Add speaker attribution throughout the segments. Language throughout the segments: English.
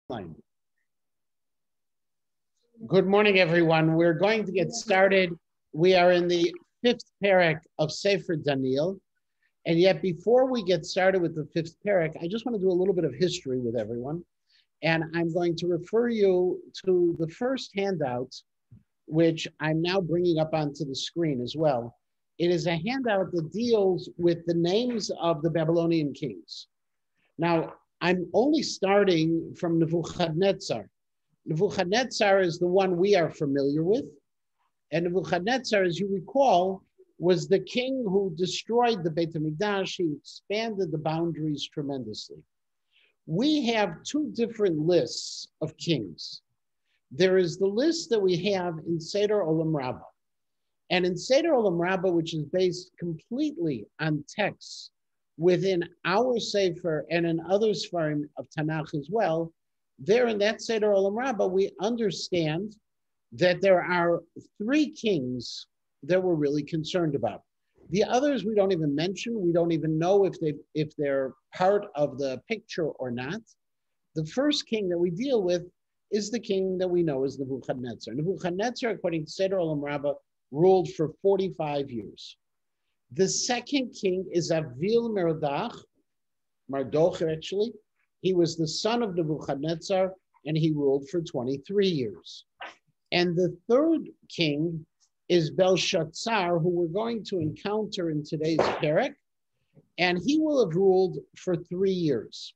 Speaker 1: Line. Good morning, everyone. We're going to get started. We are in the fifth parak of Sefer Daniel. And yet, before we get started with the fifth parak, I just want to do a little bit of history with everyone. And I'm going to refer you to the first handout, which I'm now bringing up onto the screen as well. It is a handout that deals with the names of the Babylonian kings. Now, I'm only starting from Nebuchadnezzar. Nebuchadnezzar is the one we are familiar with. And Nebuchadnezzar, as you recall, was the king who destroyed the Beit HaMikdash. He expanded the boundaries tremendously. We have two different lists of kings. There is the list that we have in Seder Olam Rabbah. And in Seder Olam Rabbah, which is based completely on texts within our Sefer and in other Sfarim of Tanakh as well, there in that Seder Olam Rabbah, we understand that there are three kings that we're really concerned about. The others we don't even mention. We don't even know if they're part of the picture or not. The first king that we deal with is the king that we know as Nebuchadnezzar. Nebuchadnezzar, according to Seder Olam Rabbah, ruled for 45 years. The second king is Avil Mardach actually. He was the son of Nebuchadnezzar, and he ruled for 23 years. And the third king is Belshazzar, who we're going to encounter in today's parak, and he will have ruled for 3 years.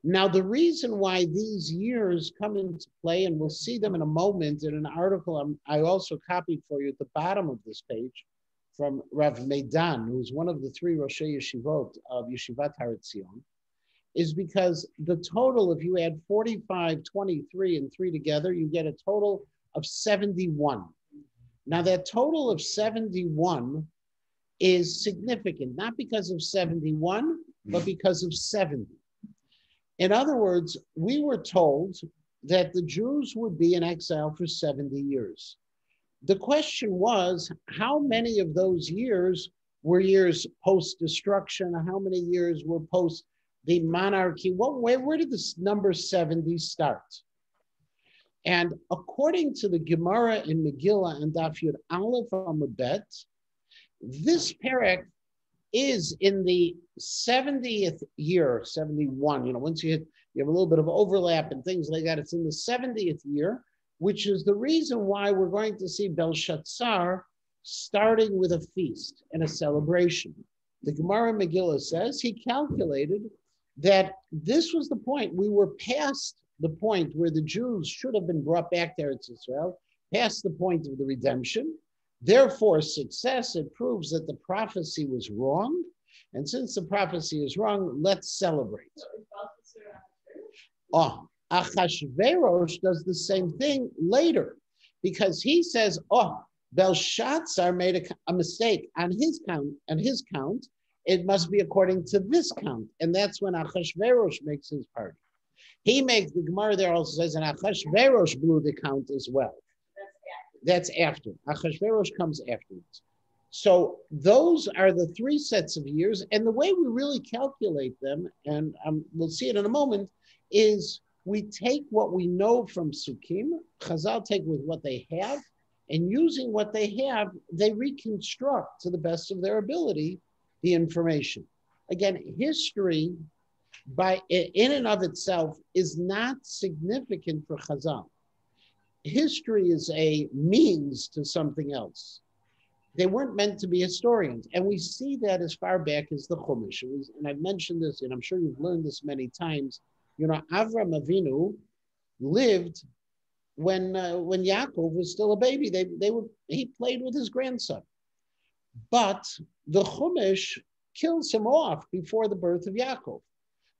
Speaker 1: Now, the reason why these years come into play, and we'll see them in a moment in an article I also copied for you at the bottom of this page from Rav Meidan, who's one of the three Roshei Yeshivot of Yeshivat Har Etzion, is because the total, if you add 45, 23, and 3 together, you get a total of 71. Now, that total of 71 is significant, not because of 71, but because of 70. In other words, we were told that the Jews would be in exile for 70 years. The question was, how many of those years were years post-destruction? How many years were post the monarchy? Where did this number 70 start? And according to the Gemara in Megillah and Daf Yud Aleph Amud Bet, this parak is in the 70th year, 71. Once you have a little bit of overlap and things like that, it's in the 70th year, which is the reason why we're going to see Belshazzar starting with a feast and a celebration. The Gemara Megillah says he calculated that this was the point. We were past the point where the Jews should have been brought back to Eretz Israel, past the point of the redemption. Therefore, success, it proves that the prophecy was wrong. And since the prophecy is wrong, let's celebrate. Achashverosh does the same thing later, because he says, Belshazzar made a mistake on his count, it must be according to this count. And that's when Achashverosh makes his party. He makes, the Gemara there also says, and Achashverosh blew the count as well. That's after. Achashverosh comes afterwards. So those are the three sets of years. And the way we really calculate them, and we'll see it in a moment, is we take what we know from Sukkim, Chazal take with what they have, and using what they have, they reconstruct to the best of their ability the information. Again, history in and of itself is not significant for Chazal. History is a means to something else. They weren't meant to be historians. And we see that as far back as the Chumash. And I've mentioned this, and I'm sure you've learned this many times. Avram Avinu lived when Yaakov was still a baby. He played with his grandson. But the Chumash kills him off before the birth of Yaakov.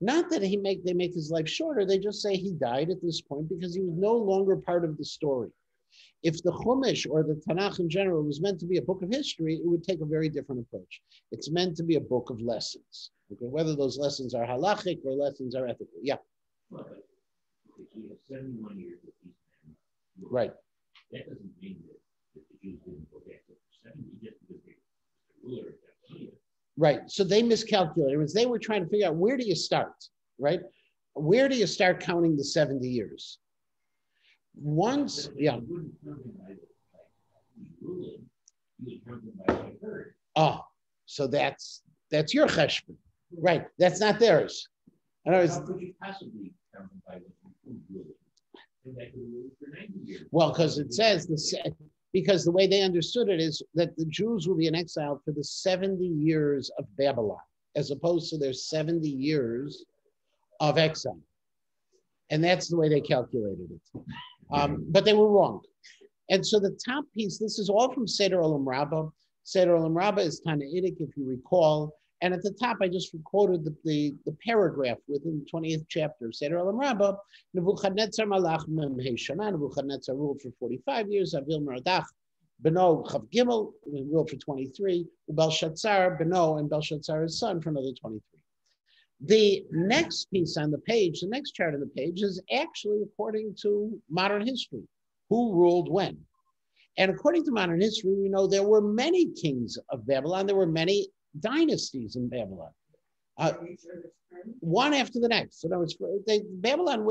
Speaker 1: Not that they make his life shorter, they just say he died at this point because he was no longer part of the story. If the Chumash or the Tanakh in general was meant to be a book of history, it would take a very different approach. It's meant to be a book of lessons. Okay? Whether those lessons are halachic or lessons are ethical. Yeah.
Speaker 2: Well, but if he has 71 years with these men,
Speaker 1: right.
Speaker 2: That doesn't mean that the Jews didn't go back to 70 just because they were the ruler at that time.
Speaker 1: Right. So they miscalculated. They were trying to figure out, where do you start, right? where do you start counting the 70 years? Once, yeah.
Speaker 2: You wouldn't count him by who's ruling. You would count him by what occurred.
Speaker 1: Oh, so that's your cheshbon, right? That's not theirs. In other words,
Speaker 2: How could you possibly count him by who's ruling? And that could rule for 90 years.
Speaker 1: well, because it says because the way they understood it is that the Jews will be in exile for the 70 years of Babylon, as opposed to their 70 years of exile. And that's the way they calculated it. But they were wrong. And so the top piece, this is all from Seder Olam Rabbah. Seder Olam Rabbah is Tannaitic, if you recall. And at the top, I just quoted the paragraph within the 20th chapter of Seder Olam Rabbah. Nebuchadnezzar Malach Memhei Shana. Nebuchadnezzar ruled for 45 years. Avil Merodach Beno Chav Gimel ruled for 23. Belshazzar Beno and Belshazzar his son for another 23. The next piece on the page, the next chart on the page, is actually according to modern history. Who ruled when? And according to modern history, we know there were many kings of Babylon. There were many dynasties in Babylon, one after the next. So in other words, Babylon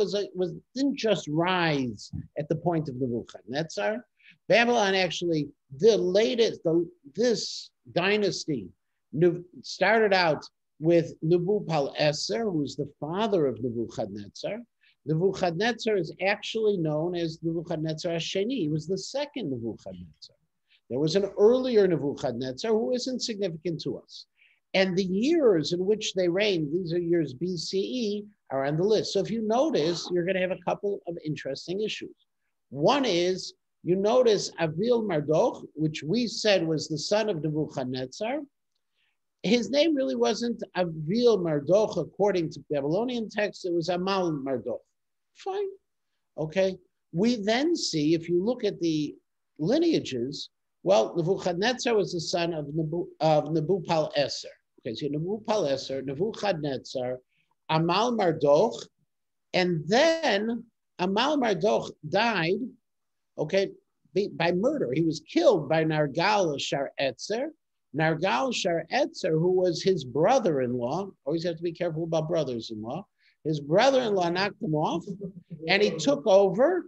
Speaker 1: didn't just rise at the point of Nebuchadnezzar. Babylon actually, this dynasty started out with Nebuchadnezzar, who's the father of Nebuchadnezzar. Nebuchadnezzar is actually known as Nebuchadnezzar Asheni. He was the second Nebuchadnezzar. There was an earlier Nebuchadnezzar who isn't significant to us. And the years in which they reigned, these are years BCE, are on the list. So if you notice, you're going to have a couple of interesting issues. One is, you notice Avil Mardok, which we said was the son of Nebuchadnezzar. His name really wasn't Avil Mardok according to Babylonian texts. It was Amal Mardok. Fine. Okay. We then see, if you look at the lineages, well, Nebuchadnezzar was the son of Nebuchadnezzar. Okay, so Nebuchadnezzar, Nebuchadnezzar, Amal Mardok, and then Amal Mardok died, okay, by murder. He was killed by Nargal Shar Etzer. Nargal Shar Etzer, who was his brother-in-law, always have to be careful about brothers-in-law. His brother-in-law knocked him off, and he took over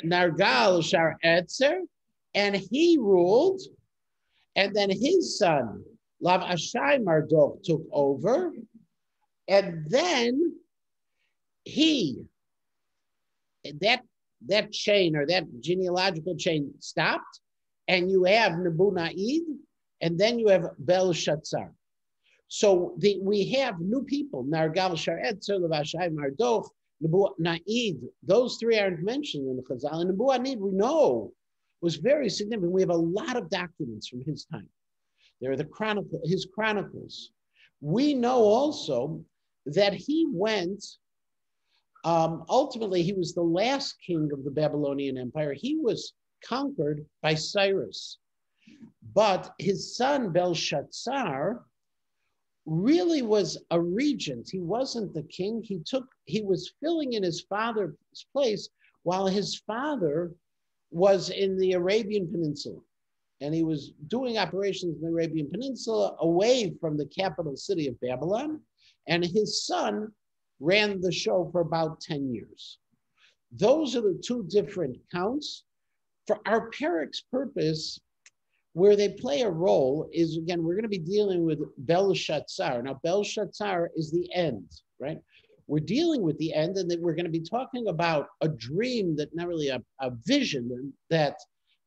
Speaker 1: Nargal Shar Etzer, and he ruled, and then his son, Lav Ashai Mardok, took over, and then that chain or that genealogical chain stopped, and you have Nebuchadnezzar, and then you have Belshazzar. So we have new people, Nargal Shar Etzer, Lav Ashai Mardok, Nebuchadnezzar. Those three aren't mentioned in the Chazal. And Nebuchadnezzar, we know, was very significant. We have a lot of documents from his time. There are his chronicles. We know also that he went, ultimately he was the last king of the Babylonian Empire. He was conquered by Cyrus. But his son Belshazzar really was a regent. He wasn't the king. He was filling in his father's place while his father was in the Arabian Peninsula. And he was doing operations in the Arabian Peninsula away from the capital city of Babylon. And his son ran the show for about 10 years. Those are the two different counts. For our Perik's purpose, where they play a role is, again, we're going to be dealing with Belshazzar. Now, Belshazzar is the end, right? We're dealing with the end, and then we're going to be talking about a dream that, not really a vision that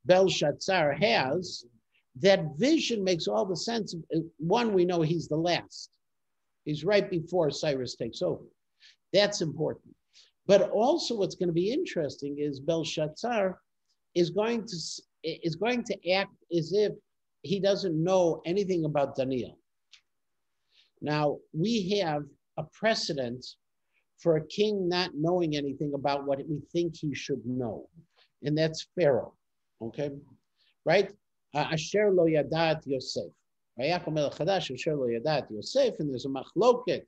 Speaker 1: Belshazzar has. That vision makes all the sense. One, we know he's the last. He's right before Cyrus takes over. That's important. But also what's going to be interesting is Belshazzar is going to act as if he doesn't know anything about Daniel. Now, we have a precedent for a king not knowing anything about what we think he should know, and that's Pharaoh, okay? Right? Asher lo yadat Yosef. Vayakom el chadash asher lo yadat Yosef, and there's a machloket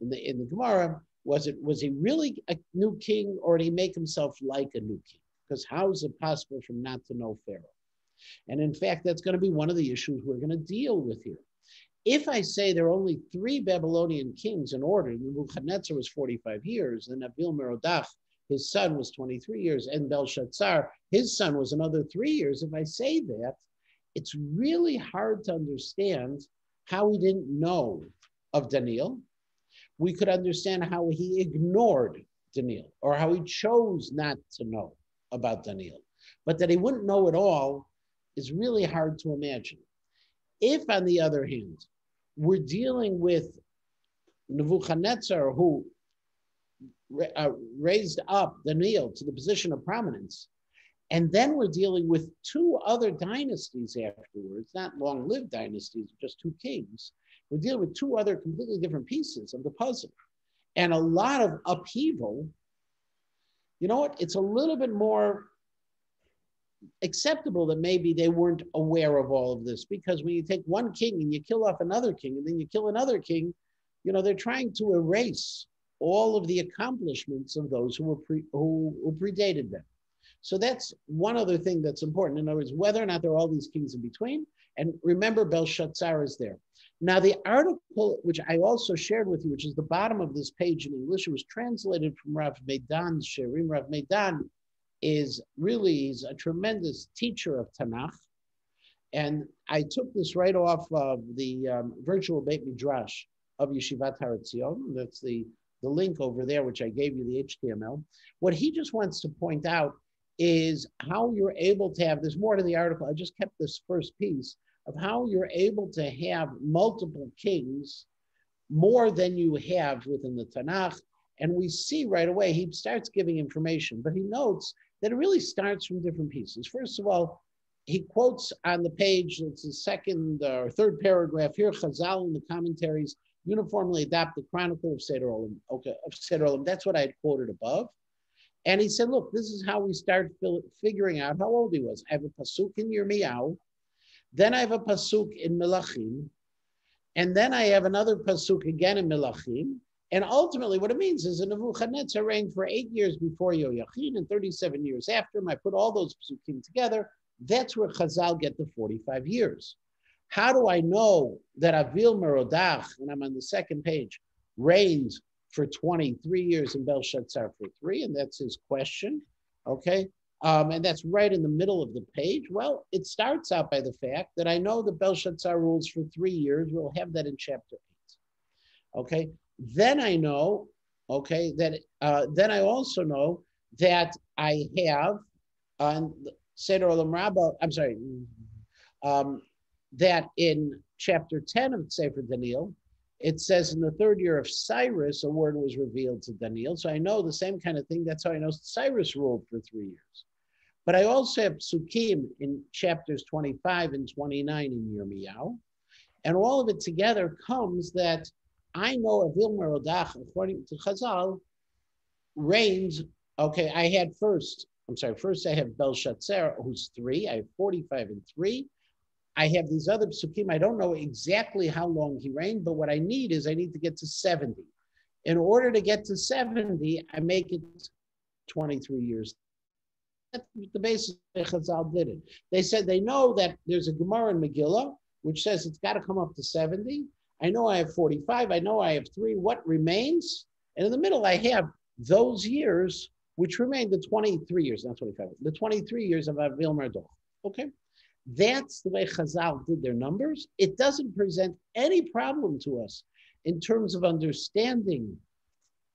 Speaker 1: in the Gemara. Was he really a new king, or did he make himself like a new king? Because how is it possible for him not to know Pharaoh? And in fact, that's going to be one of the issues we're going to deal with here. If I say there are only 3 Babylonian kings in order, Nebuchadnezzar was 45 years, and Avil-Merodach, his son, was 23 years, and Belshazzar, his son, was another 3 years. If I say that, it's really hard to understand how he didn't know of Daniel. We could understand how he ignored Daniel, or how he chose not to know about Daniel. But that he wouldn't know at all is really hard to imagine. If, on the other hand, we're dealing with Nebuchadnezzar, who raised up Daniel to the position of prominence, and then we're dealing with 2 other dynasties afterwards, not long-lived dynasties, just 2 kings. We're dealing with 2 other completely different pieces of the puzzle, and a lot of upheaval. You know what? It's a little bit more acceptable that maybe they weren't aware of all of this, because when you take one king and you kill off another king and then you kill another king, you know, they're trying to erase all of the accomplishments of those who predated them. So that's one other thing that's important. In other words, whether or not there are all these kings in between. And remember, Belshazzar is there. Now, the article, which I also shared with you, which is the bottom of this page in English, it was translated from Rav Meidan's Shirim. Rav Meidan is really, he's a tremendous teacher of Tanakh. And I took this right off of the virtual Beit Midrash of Yeshivat Har Etzion. That's the link over there, which I gave you, the HTML. What he just wants to point out is how you're able to have, there's more to the article, I just kept this first piece, of how you're able to have multiple kings more than you have within the Tanakh. And we see right away, he starts giving information, but he notes that it really starts from different pieces. First of all, he quotes on the page, it's the second or third paragraph here, Chazal in the commentaries uniformly adopt the chronicle of Seder Olam. Okay, of Seder Olam. That's what I had quoted above. And he said, look, this is how we start figuring out how old he was. I have a pasuk in Yirmiyahu, then I have a pasuk in Melachim, and then I have another pasuk again in Melachim. And ultimately what it means is that Nebuchadnezzar reigned for 8 years before Yoyachin and 37 years after him. I put all those pasukim together. That's where Chazal get the 45 years. How do I know that Avil-Merodach, and I'm on the second page, reigned for 23 years and Belshazzar for 3? And that's his question, okay? And that's right in the middle of the page. Well, it starts out by the fact that I know that Belshazzar rules for 3 years. We'll have that in chapter 8, okay? Then I know, okay, that then I also know that I have on Seder Olam Rabbah, I'm sorry, that in chapter 10 of Sefer Daniel, it says in the 3rd year of Cyrus, a word was revealed to Daniel. So I know the same kind of thing. That's how I know Cyrus ruled for 3 years. But I also have psukim in chapters 25 and 29 in Yirmiyahu. And all of it together comes that I know Avil-Merodach, according to Chazal, reigns, okay, I had first I have Belshazzar, who's 3. I have 45 and 3. I have these other psukim. I don't know exactly how long he reigned, but what I need is I need to get to 70. In order to get to 70, I make it 23 years. That's the basis of Chazal did it. They said they know that there's a Gemara in Megillah, which says it's got to come up to 70. I know I have 45. I know I have 3. What remains? And in the middle, I have those years, which remain the 23 years, not 25, the 23 years of Avil-Merodach. Okay? That's the way Chazal did their numbers. It doesn't present any problem to us in terms of understanding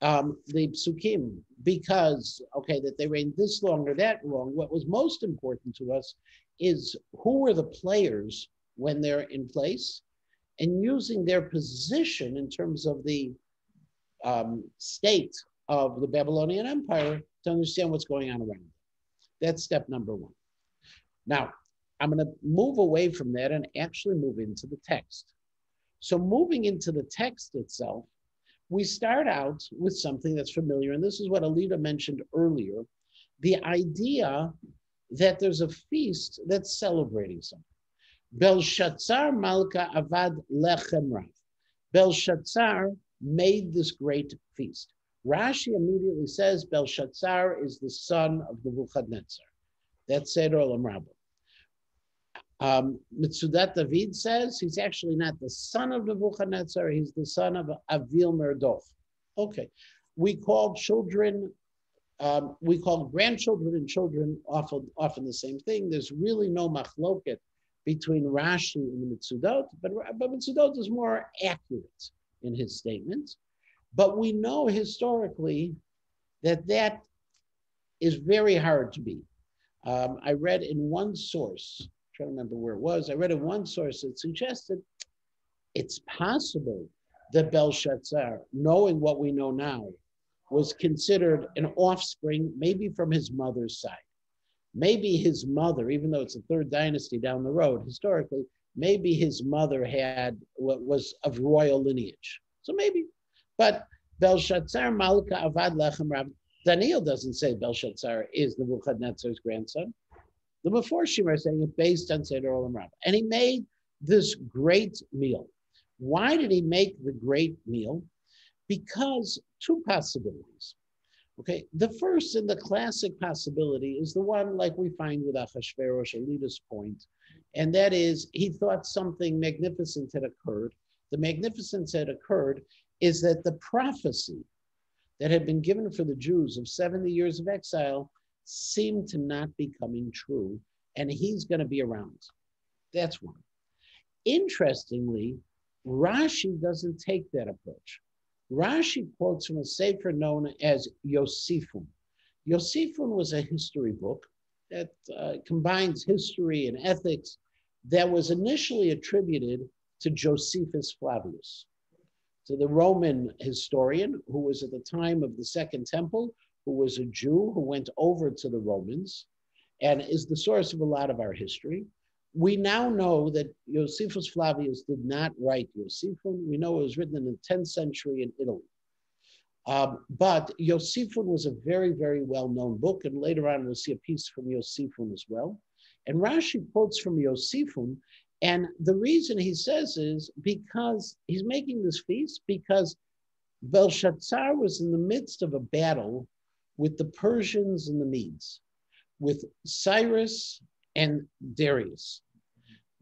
Speaker 1: the psukim, because, okay, that they reigned this long or that long. What was most important to us is who were the players when they're in place, and using their position in terms of the state of the Babylonian Empire to understand what's going on around them. That's step number 1. Now, I'm going to move away from that and actually move into the text. So moving into the text itself, we start out with something that's familiar, and this is what Alida mentioned earlier, the idea that there's a feast that's celebrating something. Belshazzar Malka Avad Lechem Rav. Belshazzar made this great feast. Rashi immediately says Belshazzar is the son of Nebuchadnezzar. That's Seder Olam Rabbah. Mitzudat David says he's actually not the son of Nebuchadnezzar, he's the son of Avil Merdoch. Okay, we call children, we call grandchildren and children often the same thing. There's really no machloket between Rashi and the Mitzudot, but Mitzudot is more accurate in his statements. But we know historically that that is very hard to beat. I read in one source, I'm trying to remember where it was, I read in one source that suggested it's possible that Belshazzar, knowing what we know now, was considered an offspring, maybe from his mother's side. Maybe his mother, even though it's a third dynasty down the road, historically, maybe his mother was of royal lineage. So maybe, but Belshazzar Malka Avad Lechem Rab. Daniel doesn't say Belshazzar is Nebuchadnezzar's grandson. The Meforshim are saying it based on Seder Olam Rabbah. And he made this great meal. Why did he make the great meal? Because two possibilities. Okay, the first and the classic possibility is the one like we find with Achashverosh, Alita's point, and that is he thought something magnificent had occurred. The magnificence that occurred is that the prophecy that had been given for the Jews of 70 years of exile seemed to not be coming true, and he's going to be around. That's one. Interestingly, Rashi doesn't take that approach. Rashi quotes from a sefer known as Yosifun. Yosifun was a history book that combines history and ethics that was initially attributed to Josephus Flavius, to the Roman historian who was at the time of the Second Temple, who was a Jew who went over to the Romans and is the source of a lot of our history. We now know that Josephus Flavius did not write Yosifun. We know it was written in the 10th century in Italy. But Yosifun was a very, very well-known book, and later on we'll see a piece from Yosifun as well. And Rashi quotes from Yosifun, and the reason he says is because he's making this feast because Belshazzar was in the midst of a battle with the Persians and the Medes, with Cyrus and Darius,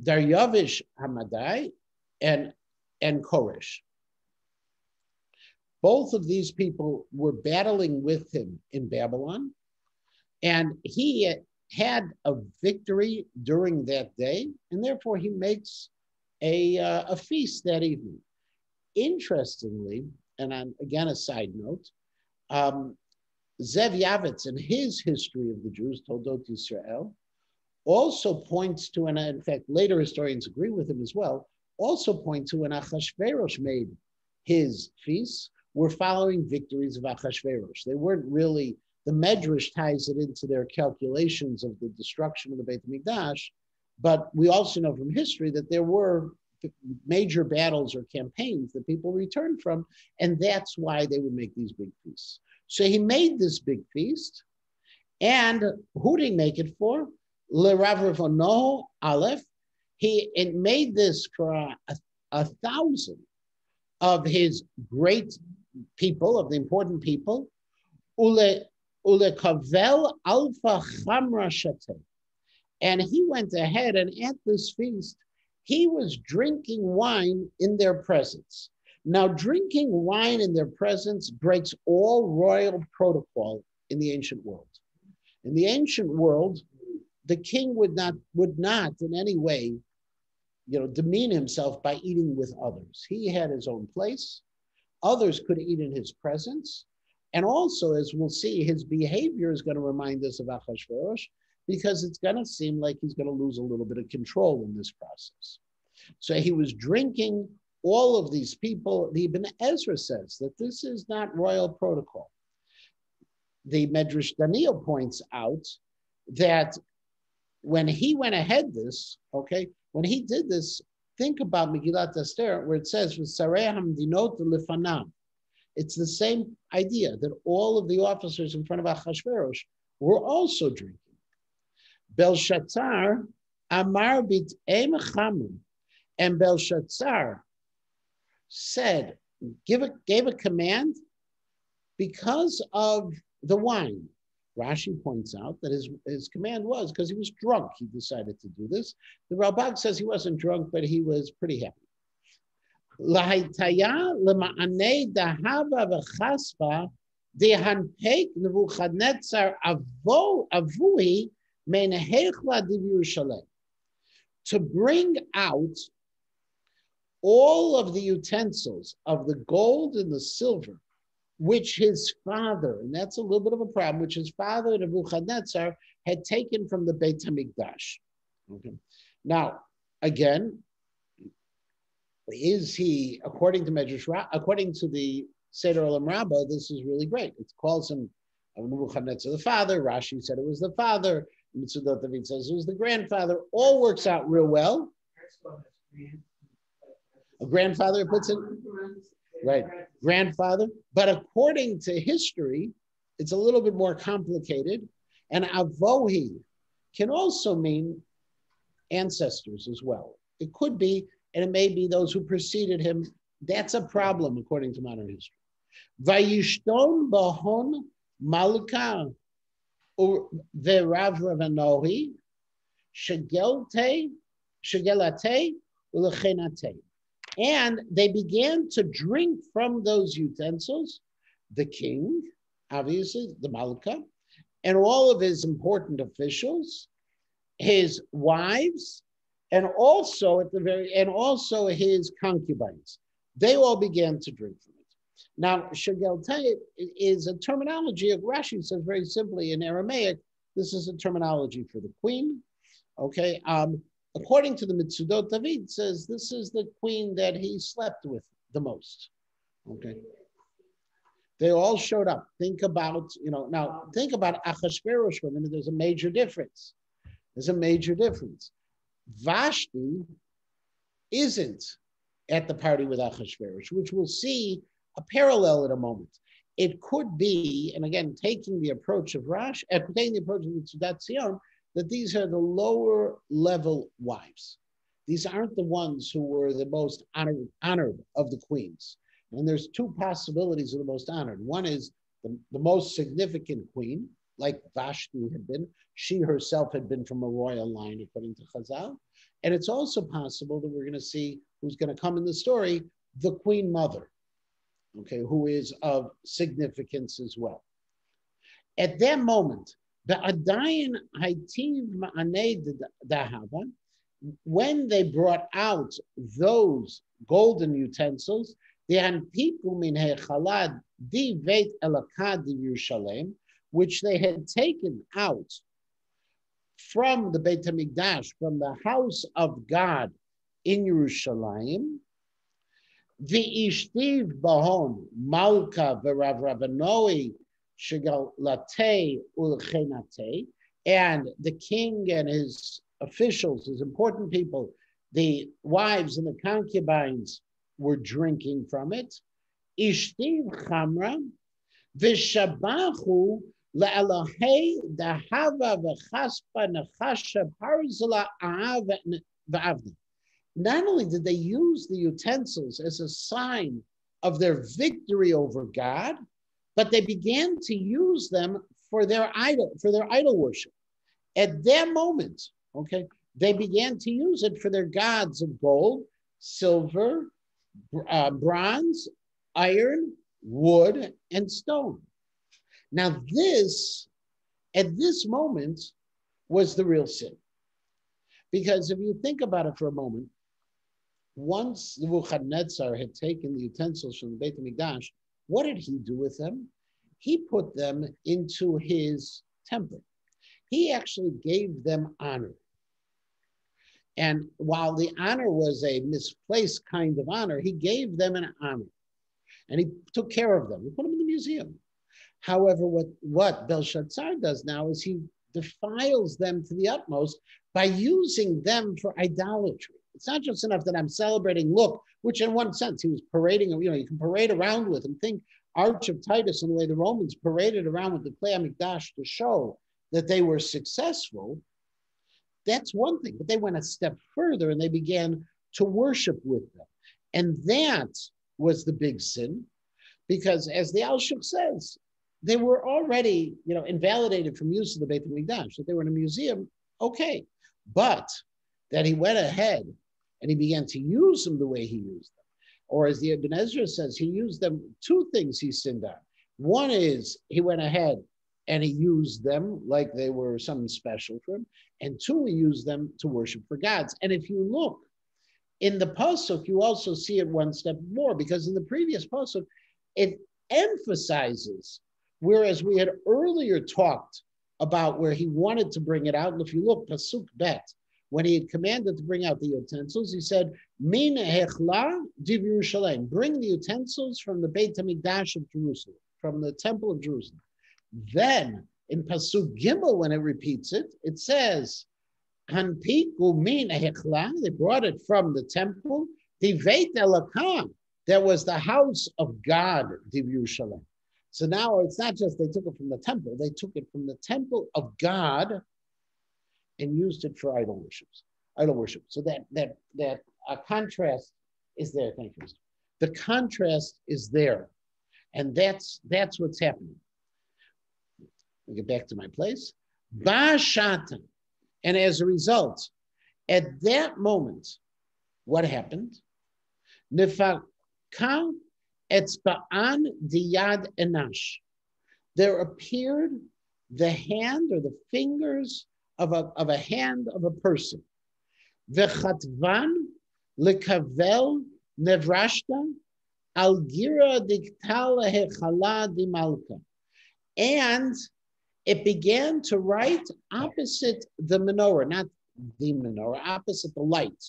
Speaker 1: Daryavish Hamadai and Koresh. Both of these people were battling with him in Babylon, and he had a victory during that day, and therefore he makes a feast that evening. Interestingly, and again a side note, Zev Yavitz in his history of the Jews, Toldot Yisrael, also points to, and in fact later historians agree with him as well, also point to when Achashverosh made his feasts, were following victories of Achashverosh. They weren't really, the Medrash ties it into their calculations of the destruction of the Beit HaMikdash, but we also know from history that there were major battles or campaigns that people returned from, and that's why they would make these big feasts. So he made this big feast, and who did he make it for? LeRav Ravono Aleph. He made this for 1,000 of his great people, of the important people. Ule kavel alfa chamra shate. And he went ahead, and at this feast, he was drinking wine in their presence. Now, drinking wine in their presence breaks all royal protocol in the ancient world. In the ancient world, the king would not in any way, demean himself by eating with others. He had his own place. Others could eat in his presence. And also, as we'll see, his behavior is going to remind us of Achashverosh, because it's going to seem like he's going to lose a little bit of control in this process. So he was drinking all of these people. The Ibn Ezra says that this is not royal protocol. The Medrash Daniel points out that when he went ahead when he did this, think about Megillat Esther, where it says, "V'sarei hamdinot lefanam." It's the same idea that all of the officers in front of Achashverosh were also drinking. Belshazzar amar bit'em chamim, and Belshazzar gave a command because of the wine. Rashi points out that his command was because he was drunk. He decided to do this. The Ralbag says he wasn't drunk, but he was pretty happy. Lahaytaya lema'anei dahava v'chaspa dehanpek Nebuchadnezzar avui menehechla div Yerushalem. To bring out all of the utensils of the gold and the silver, which his father, and that's a little bit of a problem, which his father Nebuchadnezzar had taken from the Beit HaMikdash. Okay. Now, again, is he, according to the Seder Olam Rabbah, this is really great. It calls him Nebuchadnezzar the father. Rashi said it was the father. Mitzudot David says it was the grandfather. All works out real well. A grandfather puts it, right, grandfather. But according to history, it's a little bit more complicated. And avohi can also mean ancestors as well. It could be, and it may be those who preceded him. That's a problem according to modern history. Vayishton bahon malka v'rav ravanohi shegelate ulechenate. And they began to drink from those utensils, the king, obviously, the Malka, and all of his important officials, his wives, and also his concubines. They all began to drink from it. Now, Shegeltei is a terminology of Rashi says very simply in Aramaic, this is a terminology for the queen. Okay. According to the Mitzudot, David says this is the queen that he slept with the most. Okay. They all showed up. Think about, think about Achashverosh for a minute. There's a major difference. Vashti isn't at the party with Achashverosh, which we'll see a parallel in a moment. It could be, and again, taking the approach of Mitzudat Zion, that these are the lower level wives. These aren't the ones who were the most honored of the queens. And there's two possibilities of the most honored. One is the most significant queen, like Vashti had been. She herself had been from a royal line, according to Chazal. And it's also possible that we're going to see who's going to come in the story, the queen mother, okay, who is of significance as well. At that moment, when they brought out those golden utensils, which they had taken out from the Beit HaMikdash, from the house of God in Yerushalayim, V'ishtiv bahon malka v'rav ravanoi shegalate ulchenate, and the king and his officials, his important people, the wives and the concubines were drinking from it. Ishtiv chamra v'shabachu le'elohei dahava v'chaspa nechasha parzala a'av v'avna. Not only did they use the utensils as a sign of their victory over God, but they began to use them for their idol worship. At that moment, okay, they began to use it for their gods of gold, silver, bronze, iron, wood, and stone. Now this, at this moment, was the real sin. Because if you think about it for a moment, once Nebuchadnezzar had taken the utensils from the Beit HaMikdash, what did he do with them? He put them into his temple. He actually gave them honor. And while the honor was a misplaced kind of honor, he gave them an honor. And he took care of them. He put them in the museum. However, what Belshazzar does now is he defiles them to the utmost by using them for idolatry. It's not just enough that I'm celebrating, look, which in one sense, he was parading, you can parade around with and think Arch of Titus and the way the Romans paraded around with the Klei HaMikdash to show that they were successful. That's one thing, but they went a step further and they began to worship with them. And that was the big sin, because as the Alshich says, they were already, invalidated from use of the Beit HaMikdash, that they were in a museum, okay. But that he went ahead and he began to use them the way he used them. Or as the Ibn Ezra says, he used them, two things he sinned on. One is he went ahead and he used them like they were something special for him. And two, he used them to worship for gods. And if you look in the Pasuk, you also see it one step more, because in the previous Pasuk, it emphasizes, whereas we had earlier talked about where he wanted to bring it out. And if you look, Pasuk Bet, when he had commanded to bring out the utensils, he said, Min hechla div Yerushalayim, bring the utensils from the Beit HaMikdash of Jerusalem, from the Temple of Jerusalem. Then in Pasuk Gimel, when it repeats it, it says, Hanpiku min hechla, they brought it from the temple, Divet Elakam, that was the house of God, div Yerushalayim. So now it's not just they took it from the temple, they took it from the temple of God and used it for idol worship. So that contrast is there. Thank you. The contrast is there, and that's what's happening. I'll get back to my place. Ba'ashatan, and as a result, at that moment, what happened? Nefaka etzba'an diyad enash. There appeared the hand or the fingers of a hand of a person. V'chatvan lekavel nevrashta al gira diktal hechala dimalka. And it began to write opposite the menorah, not the menorah, opposite the light,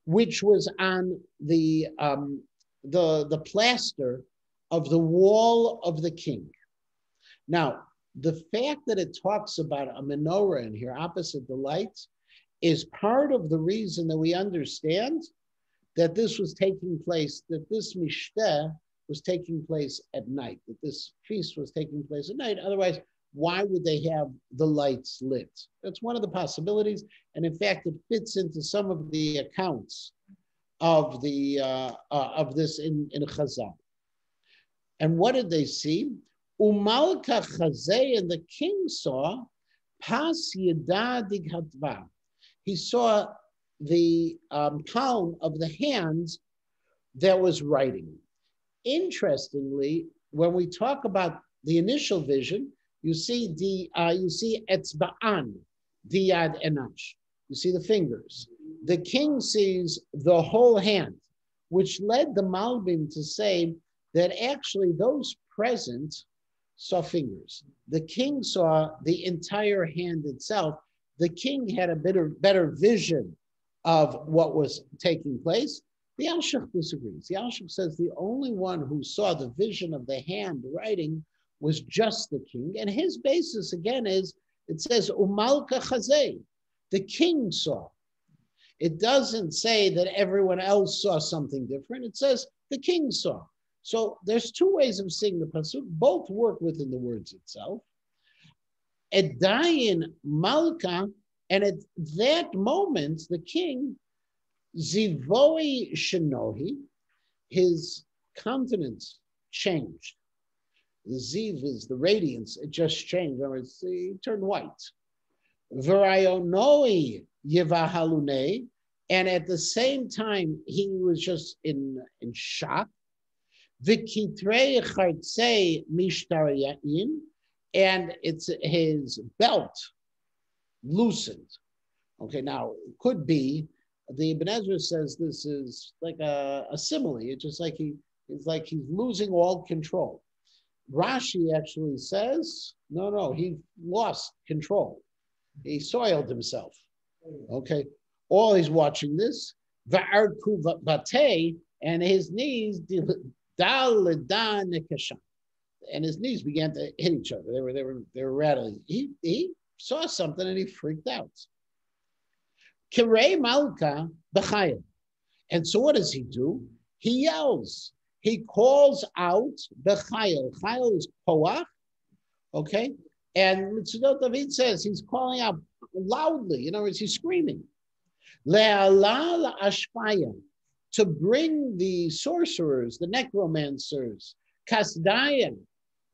Speaker 1: which was on the plaster of the wall of the king. Now, the fact that it talks about a menorah in here opposite the lights is part of the reason that we understand that this was taking place, that this mishteh was taking place at night, that this feast was taking place at night. Otherwise, why would they have the lights lit? That's one of the possibilities. And in fact, it fits into some of the accounts of this in Chazal. And what did they see? Umalka Chazeh, and the king saw Pas Yada Dighatva. He saw the palm of the hands that was writing. Interestingly, when we talk about the initial vision, you see Etzba'an, Diyad Enash. You see the fingers. The king sees the whole hand, which led the Malbim to say that actually those present saw fingers. The king saw the entire hand itself. The king had a better vision of what was taking place. The Alshich disagrees. The Alshich says the only one who saw the vision of the hand writing was just the king. And his basis again is, it says, Umalka Chazeh, the king saw. It doesn't say that everyone else saw something different. It says the king saw. So there's two ways of seeing the pasuk. Both work within the words itself. Edayin Malka, and at that moment, the king, Zivoi Shenohi, his countenance changed. The ziv is the radiance, it just changed. In other words, he turned white. V'rayonoi Yevahalune, and at the same time, he was just in shock. V'kitrei Chartzei Mishtarayin, and it's his belt loosened. Okay, now it could be, the Ibn Ezra says this is like a simile. It's just like it's like he's losing all control. Rashi actually says, no, he lost control. He soiled himself. Okay, all he's watching this, Va'arku Bate, and his knees, and his knees began to hit each other. They were rattling. He saw something and he freaked out. Kirei Malka B'chayil. And so what does he do? He yells. He calls out B'chayil. Chayil is Poach, okay? And Mitzvot David says he's calling out loudly. In other words, he's screaming. Le'ala Ashpaya, to bring the sorcerers, the necromancers, Kasdayan,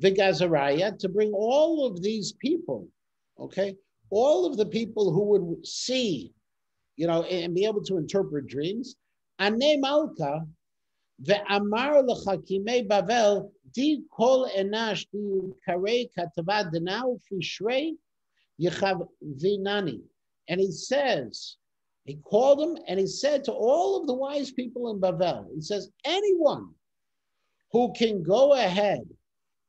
Speaker 1: Vigazariah, to bring all of these people, okay, all of the people who would see, and be able to interpret dreams. Ane Malka, ve'amar lechakimei Bavel, di kol enash di karei katava denau fishrei yichav vinani. And he called them and he said to all of the wise people in Bavel, he says, anyone who can go ahead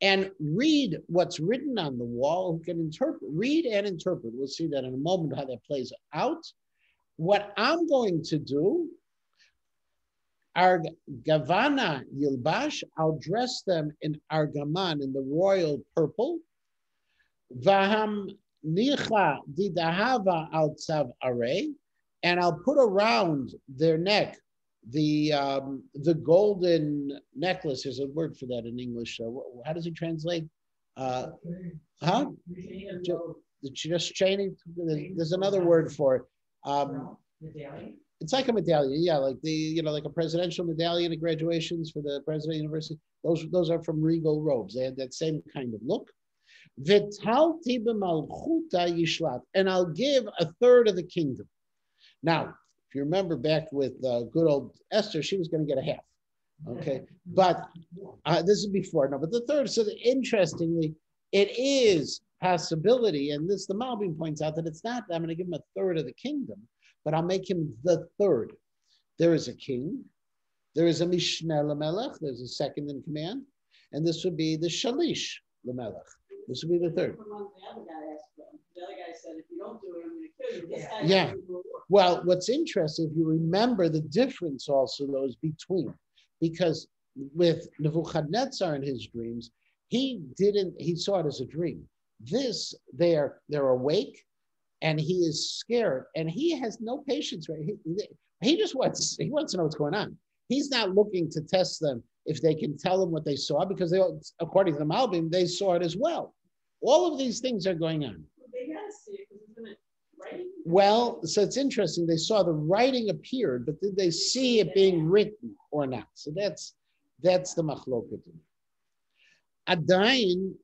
Speaker 1: and read what's written on the wall, who can read and interpret. We'll see that in a moment how that plays out. What I'm going to do, Argavana Yilbash, I'll dress them in Argaman, in the royal purple. Vaham Nicha Didahava al Tzav Arei, and I'll put around their neck the golden necklace. There's a word for that in English. How does he translate? Just chaining. There's another word for it. It's like a medallion, yeah, like like a presidential medallion at graduations for the president of the university. Those are from regal robes. They had that same kind of look. V'talti b'malchuta yishlat, and I'll give a third of the kingdom. Now, if you remember back with good old Esther, she was going to get a half. Okay, but this is before. No, but the third. So interestingly, it is possibility, and this the Malbim points out that it's not. I'm going to give him a third of the kingdom, but I'll make him the third. There is a king, there is a Mishneh Lamelech, there's a second in command, and this would be the Shalish Lamelech. This would be the third.
Speaker 3: The other guy said, if you don't do it, I'm going to kill you. This guy
Speaker 1: Yeah. Well, what's interesting, if you remember the difference also those between, because with Nebuchadnezzar in his dreams, he saw it as a dream. This, they're awake, and he is scared, and he has no patience. Right? He wants to know what's going on. He's not looking to test them if they can tell him what they saw, because they, according to the Malbim, they saw it as well. All of these things are going on.
Speaker 3: They gotta see it because it's gonna write.
Speaker 1: Well, so it's interesting. They saw the writing appeared, but did they see it being written or not? So that's the machloket. Adain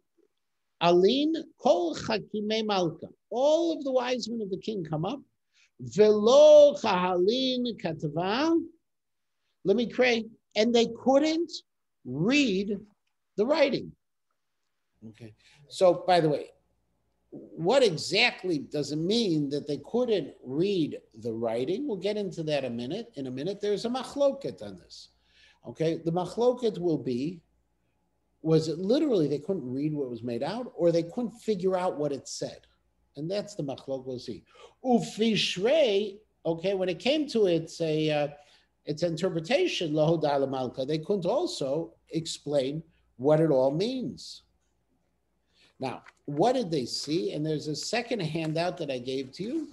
Speaker 1: alin kol chakimei malka. All of the wise men of the king come up. Velo chahalin katava. Let me pray. And they couldn't read the writing. Okay. So, by the way, what exactly does it mean that they couldn't read the writing? We'll get into that in a minute. There's a machloket on this. Okay. The machloket will be, was it literally they couldn't read what was made out, or they couldn't figure out what it said? And that's the machloket we'll see. Ufishrei, okay, when it came to its interpretation, lahodai malka, they couldn't also explain what it all means. Now, what did they see? And there's a second handout that I gave to you.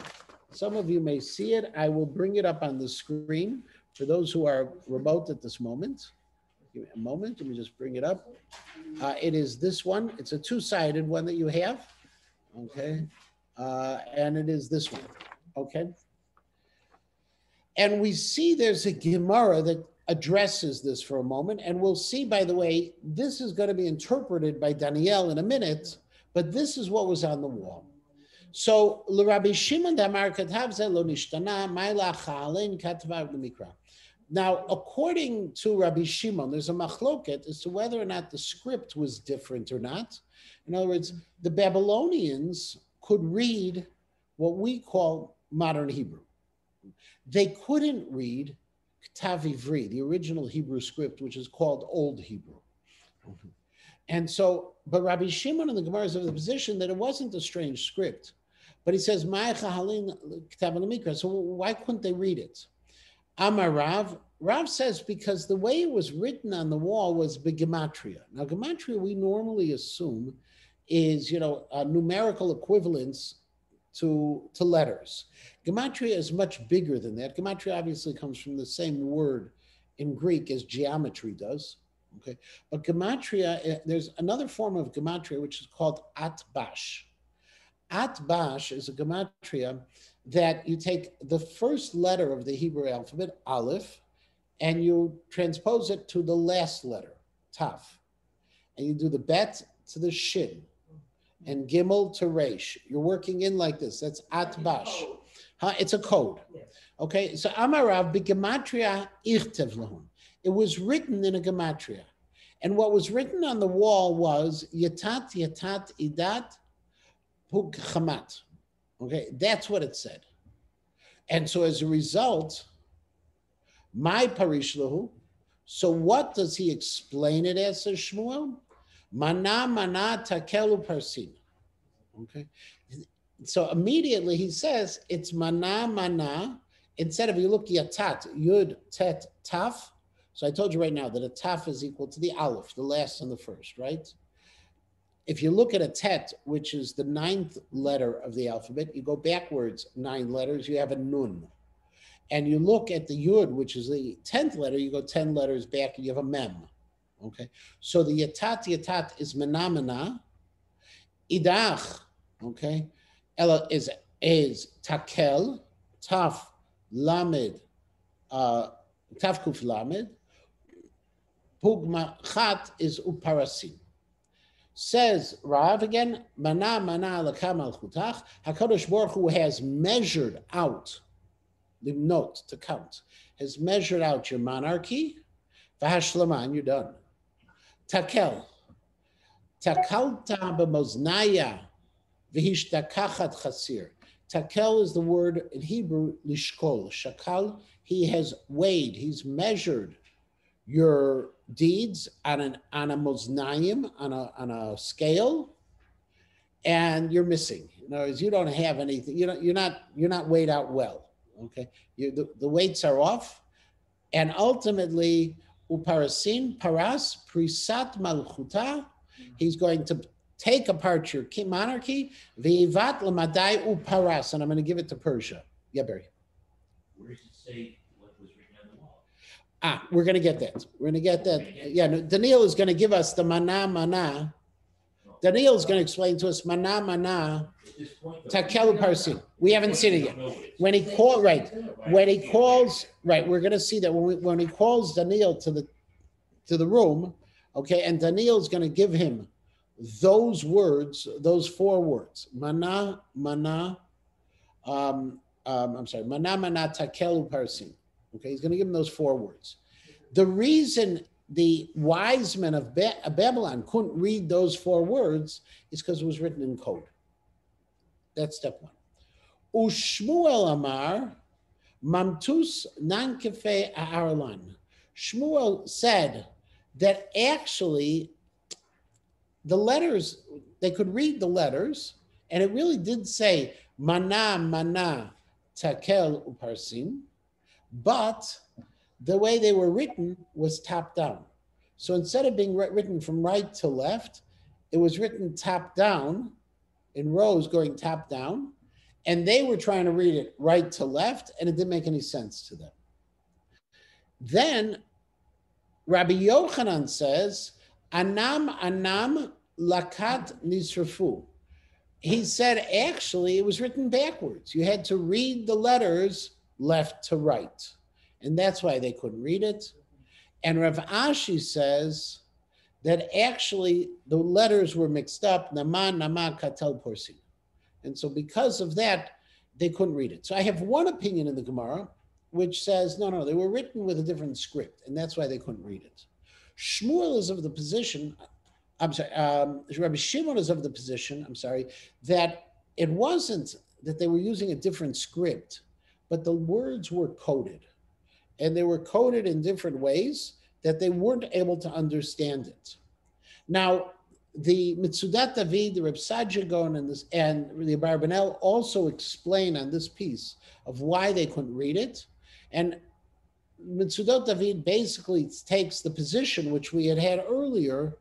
Speaker 1: Some of you may see it. I will bring it up on the screen for those who are remote at this moment. Give me a moment. Let me just bring it up. It is this one. It's a two-sided one that you have. Okay. And it is this one. Okay. And we see there's a Gemara that addresses this for a moment. And we'll see, by the way, this is going to be interpreted by Daniel in a minute, but this is what was on the wall. So, Rabbi Shimon Damar Katav Ze Lo Nishtana, Ma'ila Cha'alein Katvav L'Mikra. Now, according to Rabbi Shimon, there's a machloket as to whether or not the script was different or not. In other words, the Babylonians could read what we call modern Hebrew. They couldn't read Ktav Ivri, the original Hebrew script, which is called Old Hebrew. And so, but Rabbi Shimon in the Gemara is of the position that it wasn't a strange script. But he says, so why couldn't they read it? Amar Rav. Rav says because the way it was written on the wall was gematria. Now, gematria we normally assume is, a numerical equivalence to letters. Gematria is much bigger than that. Gematria obviously comes from the same word in Greek as geometry does. Okay, but gematria, there's another form of gematria which is called atbash. Atbash is a gematria that you take the first letter of the Hebrew alphabet, Aleph, and you transpose it to the last letter, Taf. And you do the bet, to the shin and gimel to resh. You're working in like this. That's atbash. It's a code. Okay, so Amarav b'gematria ichtev lahum. It was written in a gematria. And what was written on the wall was yatat, yatat, idat, puk chamat. Okay, that's what it said. And so as a result, my parish lahu. So what does he explain it as, says Shmuel? Mana, mana, takelu parsin. Okay. So immediately he says it's mana, mana. Instead of you look yatat, yud, tet, taf. So I told you right now that a taf is equal to the aleph, the last and the first, right? If you look at a tet, which is the 9th letter of the alphabet, you go backwards 9 letters, you have a nun. And you look at the yud, which is the 10th letter, you go 10 letters back and you have a mem. Okay, so the yatat is menamena, idach, okay, ella is takel, taf, lamed, taf kuf lamed, pugmachat is uparasim. Says Rav again, mana lakam al chutach, HaKadosh Baruch Hu has measured out, limnot, to count, has measured out your monarchy, v'hashlama, and you're done. Takel, takalta b'moznaya, v'hishtakachat chasir. Takel is the word in Hebrew, lishkol, shakal, he has weighed, he's measured your deeds on a moznayim, on a scale, and you're missing. In other words, you don't have anything. You're not weighed out well. Okay, the weights are off, and ultimately, uparasin paras prisat malchuta. He's going to take apart your monarchy. V'ivat lamadai uparas, and I'm going to give it to Persia. Yeah, Barry.
Speaker 2: Where does it say what was written on the wall?
Speaker 1: We're going to get that. We're going to get that. Yeah, no, Daniel is going to give us the mana. Daniel is going to explain to us mana. Takel parsi. We haven't seen it yet. When he calls, right? We're going to see that when he calls Daniel to the room, okay, and Daniel's going to give him those words, those 4 words, mana. I'm sorry, mana takel parsi. Okay, he's going to give him those 4 words. The reason the wise men of Babylon couldn't read those 4 words is because it was written in code. That's step 1. Ushmuel Amar, Mamtus Nankefe Arlan. Shmuel said that actually the letters, they could read the letters, and it really did say mana, takel uparsim, but the way they were written was top down. So instead of being written from right to left, it was written top down, in rows going top down, and they were trying to read it right to left, and it didn't make any sense to them. Then Rabbi Yochanan says, Anam lakat nisrafu. He said, actually, it was written backwards. You had to read the letters left to right. And that's why they couldn't read it. And Rav Ashi says that actually the letters were mixed up, nama katel porsi. And so because of that, they couldn't read it. So I have one opinion in the Gemara, which says, no, they were written with a different script, and that's why they couldn't read it. Shmuel is of the position, Rabbi Shimon is of the position, that it wasn't that they were using a different script, but the words were coded. And they were coded in different ways that they weren't able to understand it. Now, the Mitzudat David, the Reb Saadia Gaon, and the Abarbanel also explain on this piece of why they couldn't read it. And Mitzudat David basically takes the position which we had earlier,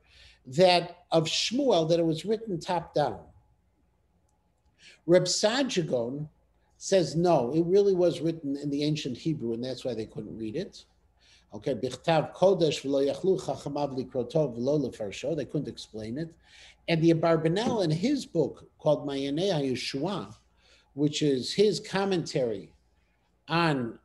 Speaker 1: that of Shmuel, that it was written top down. Reb Saadia Gaon says no, it really was written in the ancient Hebrew, and that's why they couldn't read it. Okay, Bichtav Kodesh v'lo yachlu chachamav likrotov v'lo lefarsho. They couldn't explain it. And the Abarbanel in his book called Mayanei HaYeshua, which is his commentary on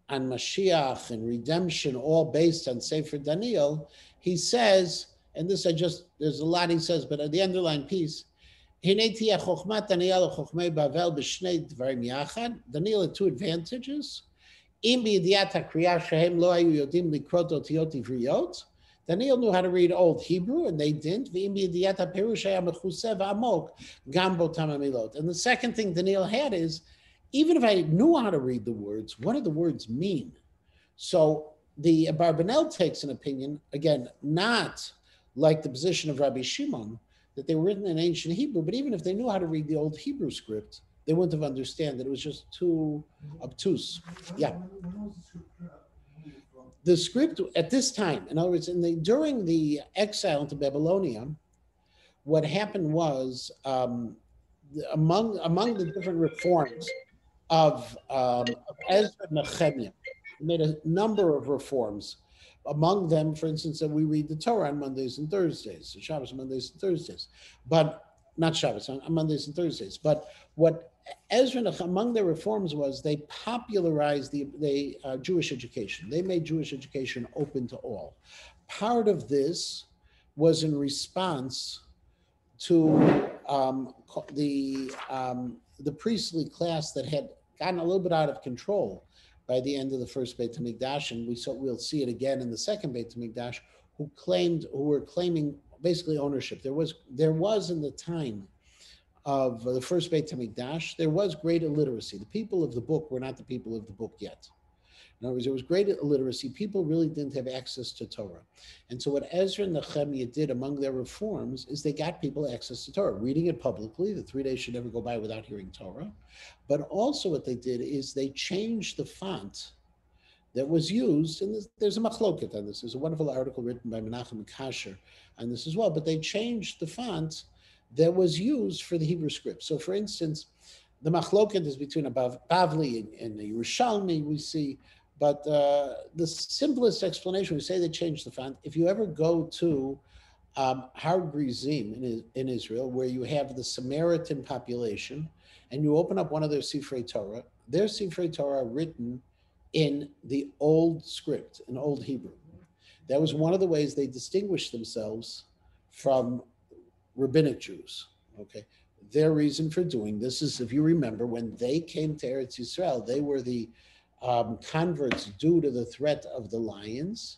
Speaker 1: Mashiach and redemption, all based on Sefer Daniel, he says, and this there's a lot he says, but at the underlying piece, Daniel had two advantages. Daniel knew how to read Old Hebrew, and they didn't. And the second thing Daniel had is, even if I knew how to read the words, what do the words mean? So the Barbanel takes an opinion, again, not like the position of Rabbi Shimon, that they were written in ancient Hebrew, but even if they knew how to read the Old Hebrew script, they wouldn't have understood that. It was just too obtuse. Yeah. The script at this time, in other words, during the exile into Babylonia, what happened was among the different reforms of Ezra and Nehemiah, made a number of reforms. Among them, for instance, that we read the Torah on Mondays and Thursdays, Shabbos on Mondays and Thursdays, but not Shabbos, on Mondays and Thursdays. But what Ezra, among their reforms, was they popularized the Jewish education. They made Jewish education open to all. Part of this was in response to the priestly class that had gotten a little bit out of control by the end of the first Beit HaMikdash, and we'll see it again in the second Beit HaMikdash, who were claiming basically ownership. There was in the time of the first Beit HaMikdash, there was great illiteracy. The people of the book were not the people of the book yet. In other words, there was great illiteracy. People really didn't have access to Torah. And so what Ezra and Nehemiah did among their reforms is they got people access to Torah, reading it publicly. The 3 days should never go by without hearing Torah. But also what they did is they changed the font that was used, and there's a machloket on this. There's a wonderful article written by Menachem Kasher on this as well, but they changed the font that was used for the Hebrew script. So for instance, the machloket is between Bavli and the Yerushalmi, we see. But the simplest explanation, we say they changed the font. If you ever go to Har Grizim in Israel, where you have the Samaritan population, and you open up one of their Sifrei Torah are written in the old script, in Old Hebrew. That was one of the ways they distinguished themselves from rabbinic Jews. Okay, their reason for doing this is, if you remember, when they came to Eretz Yisrael, they were the converts due to the threat of the lions.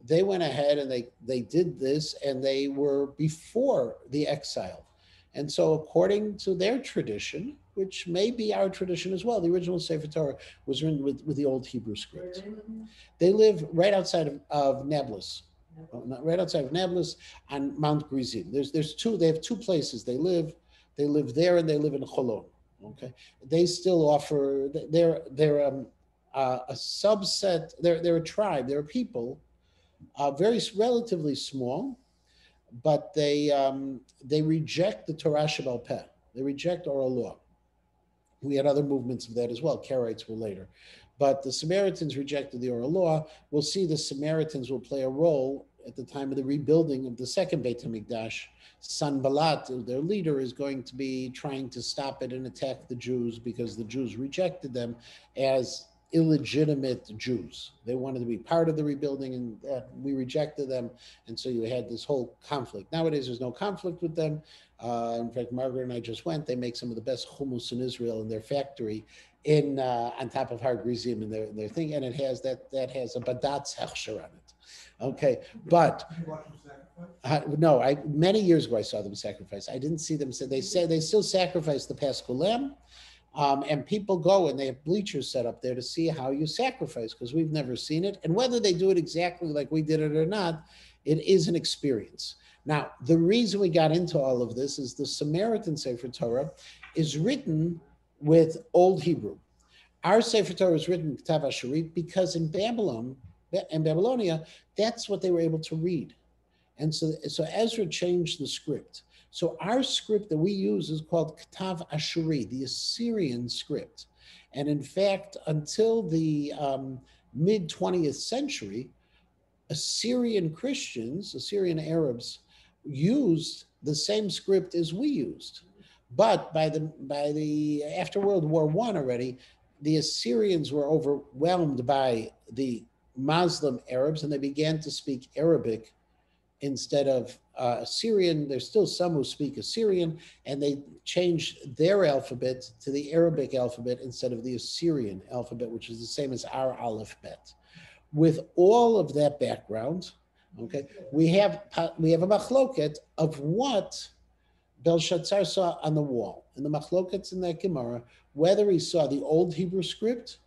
Speaker 1: They went ahead and they did this, and they were before the exile. And so according to their tradition, which may be our tradition as well, the original Sefer Torah was written with the Old Hebrew script. They live right outside of Nablus, right outside of Nablus on Mount Gerizim. They have two places they live. They live there and they live in Cholon. Okay, they still offer, they're a subset, they're a tribe, they're a people, relatively small, but they reject the Torah Sheba'al Peh. They reject oral law. We had other movements of that as well. Karaites were later. But the Samaritans rejected the oral law. We'll see the Samaritans will play a role at the time of the rebuilding of the second Beit HaMikdash. Sanballat, their leader, is going to be trying to stop it and attack the Jews because the Jews rejected them as illegitimate Jews. They wanted to be part of the rebuilding, and we rejected them. And so you had this whole conflict. Nowadays, there's no conflict with them. In fact, Margaret and I just went. They make some of the best hummus in Israel in their factory on top of Har Grizim in their thing. And it has that has a badatz hechsher on it. Okay, but no, many years ago I saw them sacrifice. I didn't see them. They say they still sacrifice the Paschal lamb. And people go and they have bleachers set up there to see how you sacrifice, because we've never seen it. And whether they do it exactly like we did it or not, it is an experience. Now, the reason we got into all of this is the Samaritan Sefer Torah is written with Old Hebrew. Our Sefer Torah is written with Ktav Asherit because in Babylonia, that's what they were able to read. And so Ezra changed the script. So our script that we use is called Ktav Ashuri, the Assyrian script. And in fact, until the mid-20th century, Assyrian Christians, Assyrian Arabs, used the same script as we used. But by the after World War I already, the Assyrians were overwhelmed by the Muslim Arabs, and they began to speak Arabic instead of Assyrian. There's still some who speak Assyrian, and they changed their alphabet to the Arabic alphabet instead of the Assyrian alphabet, which is the same as our alphabet. With all of that background, okay, we have a machloket of what Belshazzar saw on the wall. And the machlokets in that Gemara, whether he saw the old Hebrew script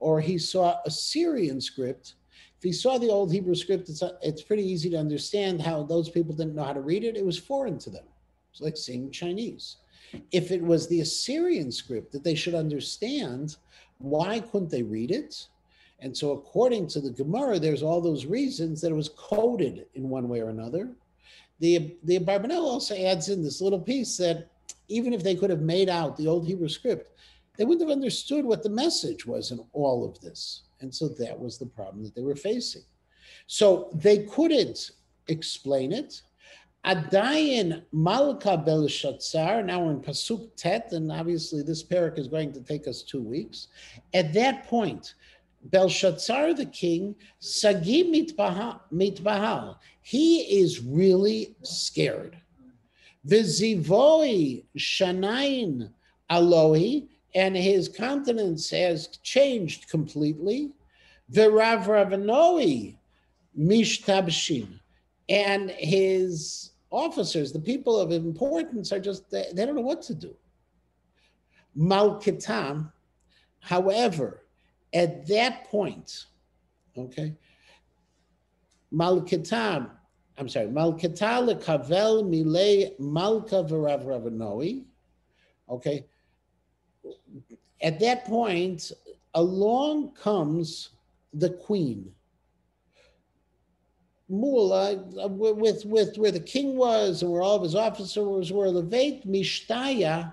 Speaker 1: or he saw Assyrian script. If he saw the old Hebrew script, it's pretty easy to understand how those people didn't know how to read it. It was foreign to them. It's like seeing Chinese. If it was the Assyrian script that they should understand, why couldn't they read it? And so according to the Gemara, there's all those reasons that it was coded in one way or another. The Abarbanel also adds in this little piece that even if they could have made out the old Hebrew script, they wouldn't have understood what the message was in all of this. And so that was the problem that they were facing. So they couldn't explain it. Adayin Malka Belshazzar, now we're in Pasuk Tet, and obviously this parak is going to take us 2 weeks. At that point, Belshazzar the king, Sagi mitbahal, he is really scared. Vizivoi shanain alohi, and his countenance has changed completely. V'rav Ravanoi mishtabshin, and his officers, the people of importance, are just, they don't know what to do. Malkitam, however, at that point, okay, Malkita lekavel milei malka v'rav Ravanoi, okay, at that point, along comes the queen. Mula, with where the king was and where all of his officers were, Leveit Mishtaya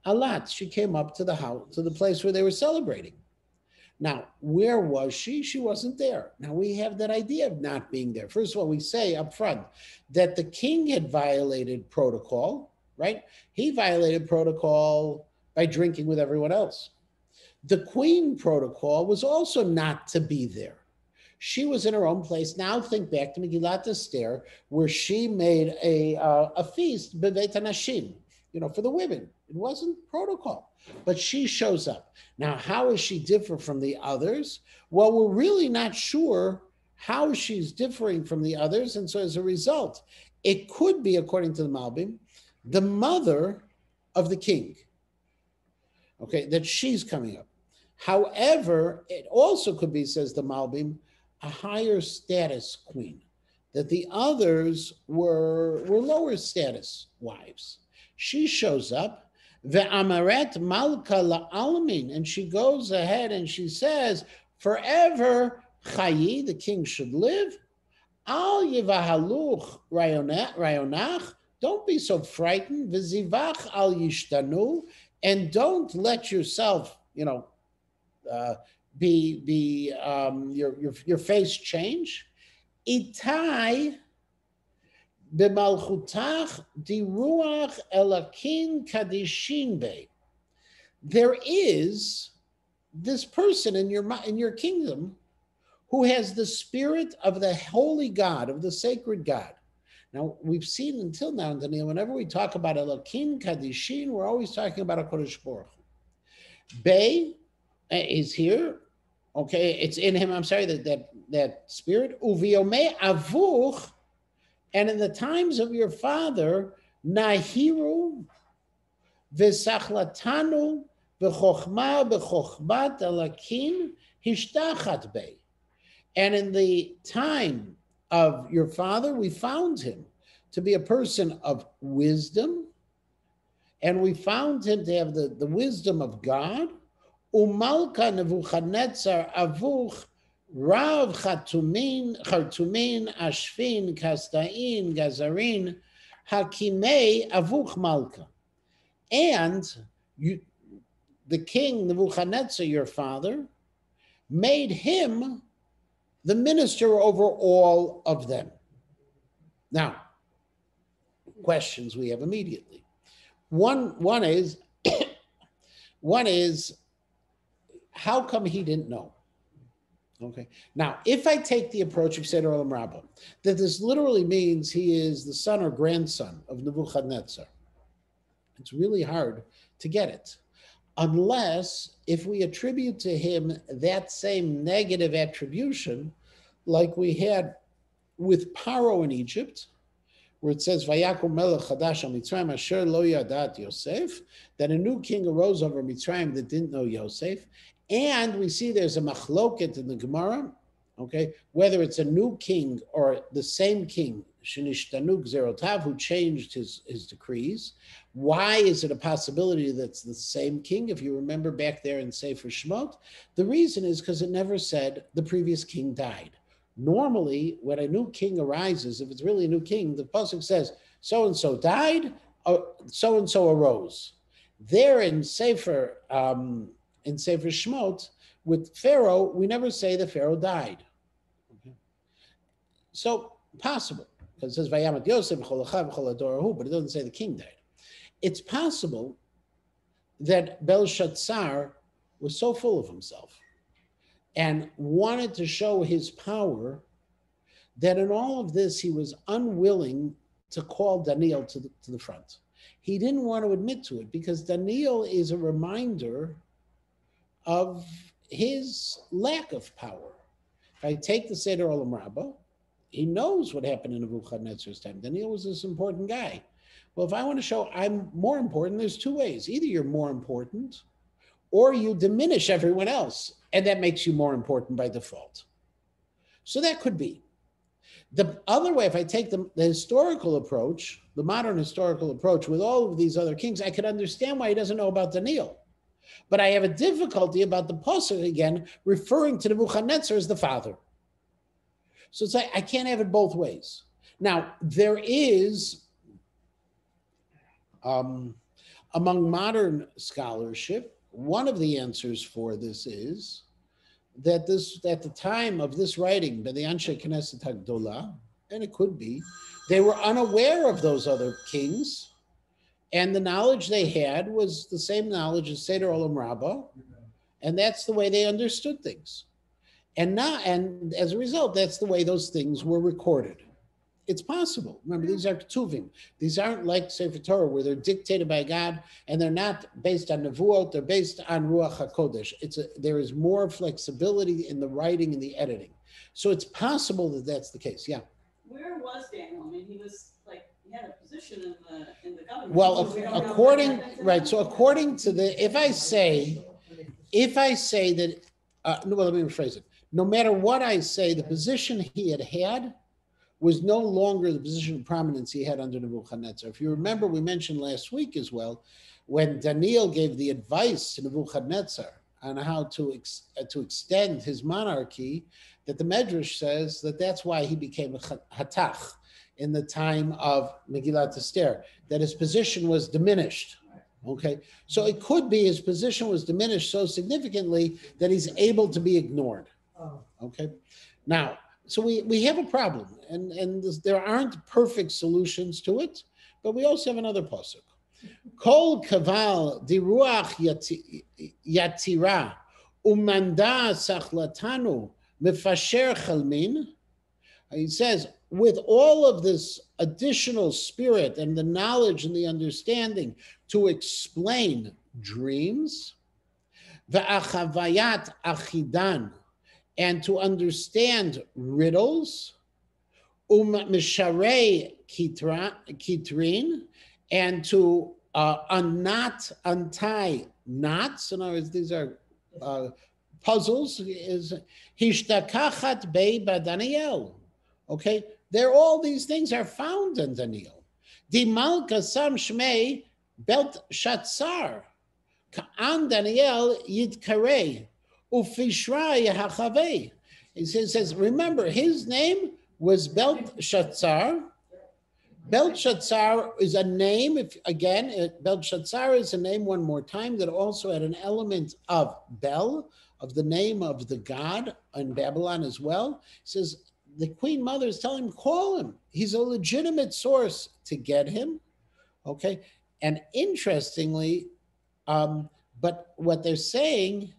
Speaker 1: Alat. She came up to the house, to the place where they were celebrating. Now, where was she? She wasn't there. Now, we have that idea of not being there. First of all, we say up front that the king had violated protocol, right? He violated protocol by drinking with everyone else. The queen protocol was also not to be there. She was in her own place. Now think back to Megillat Esther, where she made a feast, B'Beit HaNashim, for the women. It wasn't protocol, but she shows up. Now, how is she different from the others? Well, we're really not sure how she's differing from the others. And so as a result, it could be, according to the Malbim, the mother of the king, okay, that she's coming up. However, it also could be, says the Malbim, a higher status queen, that the others were lower status wives. She shows up, ve'amaret malka la'almin, and she goes ahead and she says, forever chayi, the king should live, al yivahaluch rayonach, don't be so frightened, v'zivach al yishtanu, and don't let yourself, your face change. Itai b'malchutach diruach elakin kadishin be. There is this person in your kingdom who has the spirit of the holy God, of the sacred God. Now, we've seen until now, Daniel, whenever we talk about elakin kadishin, we're always talking about HaKadosh Baruch Hu. Be is here. Okay, it's in him. I'm sorry, that spirit. Uviome avuch, and in the times of your father, nahiru v'sachlatanu v'chochma v'chochbat alakin hishtachat be. And in the time of your father, we found him to be a person of wisdom, and we found him to have the wisdom of God. Umalka Nebuchadnezzar avuch rav chartumin ashfin kastain gazarin hakimei avuch malka. And the king Nebuchadnezzar, your father, made him the minister over all of them. Now, questions we have immediately. One is how come he didn't know? Okay. Now, if I take the approach of Seder Olam Rabbah, that this literally means he is the son or grandson of Nebuchadnezzar, it's really hard to get it. Unless if we attribute to him that same negative attribution, like we had with Paro in Egypt, where it says, Vayakum melech chadash al Mitzrayim asher lo yadat Yosef, that a new king arose over Mitzrayim that didn't know Yosef. And we see there's a machloket in the Gemara, okay, whether it's a new king or the same king, Shenishtanuk Zerotav, who changed his decrees. Why is it a possibility that's the same king? If you remember back there in Sefer Shemot, the reason is because it never said the previous king died. Normally, when a new king arises, if it's really a new king, the pasuk says, so-and-so died, so-and-so arose. There in Sefer Shemot, with Pharaoh, we never say that Pharaoh died. Okay. So, possible, because it says, Vayamat Yosef, but it doesn't say the king died. It's possible that Belshazzar was so full of himself and wanted to show his power that in all of this, he was unwilling to call Daniel to the front. He didn't want to admit to it because Daniel is a reminder of his lack of power. If I take the Seder Olam Rabbah, he knows what happened in Nebuchadnezzar's time. Daniel was this important guy. Well, if I want to show I'm more important, there's two ways. Either you're more important or you diminish everyone else, and that makes you more important by default. So that could be. The other way, if I take the historical approach, the modern historical approach with all of these other kings, I could understand why he doesn't know about Daniel. But I have a difficulty about the pasuk again, referring to Nebuchadnezzar as the father. So it's like, I can't have it both ways. Now, there is, among modern scholarship, one of the answers for this is that at the time of this writing by the Anshe Knesset Hagdolah, and it could be, they were unaware of those other kings, and the knowledge they had was the same knowledge as Seder Olam Rabbah, and that's the way they understood things. And as a result, that's the way those things were recorded. It's possible. Remember, these are ketuvim. These aren't like Sefer Torah, where they're dictated by God, and they're not based on nevuot. They're based on Ruach HaKodesh. There is more flexibility in the writing and the editing. So it's possible that that's the case. Yeah.
Speaker 3: Where was Daniel? I mean, he was like, he had a position in the government.
Speaker 1: Well, according to the, if I say that, let me rephrase it. No matter what I say, the position he had was no longer the position of prominence he had under Nebuchadnezzar. If you remember, we mentioned last week as well, when Daniel gave the advice to Nebuchadnezzar on how to extend his monarchy, that the Medrash says that that's why he became a Hatach in the time of Megillat Esther, that his position was diminished. Okay, so it could be his position was diminished so significantly that he's able to be ignored. Okay, now, so we have a problem, and there aren't perfect solutions to it, but we also have another pasuk. Kol kaval di ruach yatira umanda sachlatanu mefasher chalmin. He says, with all of this additional spirit and the knowledge and the understanding to explain dreams, ve'achavayat achidan, and to understand riddles, misharei kitrin, and to untie knots. In other words, these are puzzles. Is hishtakachat bei Daniel. Okay, all these things are found in Daniel. Di malka sam shmei Belshazzar ka'an Daniel yidkarei. Ufishra. He says, remember, his name was Belshazzar. Belshazzar is a name, Belshazzar is a name, one more time, that also had an element of Bel, of the name of the god in Babylon as well. He says, the queen mother is telling him, call him. He's a legitimate source to get him. Okay. And interestingly, but what they're saying,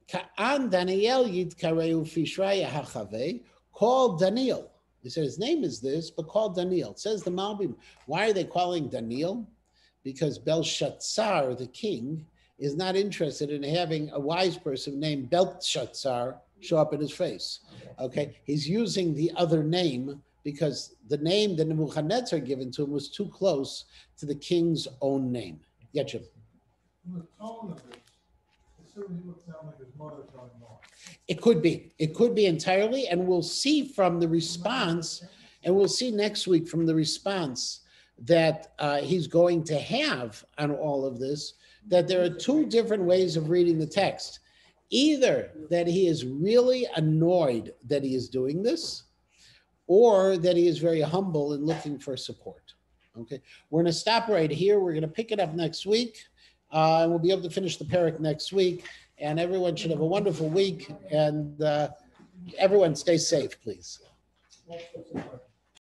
Speaker 1: Ka'an Daniel Yitkareu Fishraya Hachave, called Daniel. He said his name is this, but called Daniel. It says the Malbim. Why are they calling Daniel? Because Belshazzar, the king, is not interested in having a wise person named Belshazzar show up in his face. Okay, he's using the other name because the name that Nebuchadnezzar given to him was too close to the king's own name. Yeah, Jim.
Speaker 4: From the tone of it, it certainly would sound like his mother telling him off.
Speaker 1: It could be. It could be entirely, and we'll see from the response, and we'll see next week from the response that he's going to have on all of this, that there are two different ways of reading the text. Either that he is really annoyed that he is doing this, or that he is very humble and looking for support. Okay, we're going to stop right here. We're going to pick it up next week, and we'll be able to finish the parak next week. And everyone should have a wonderful week, and everyone stay safe, please.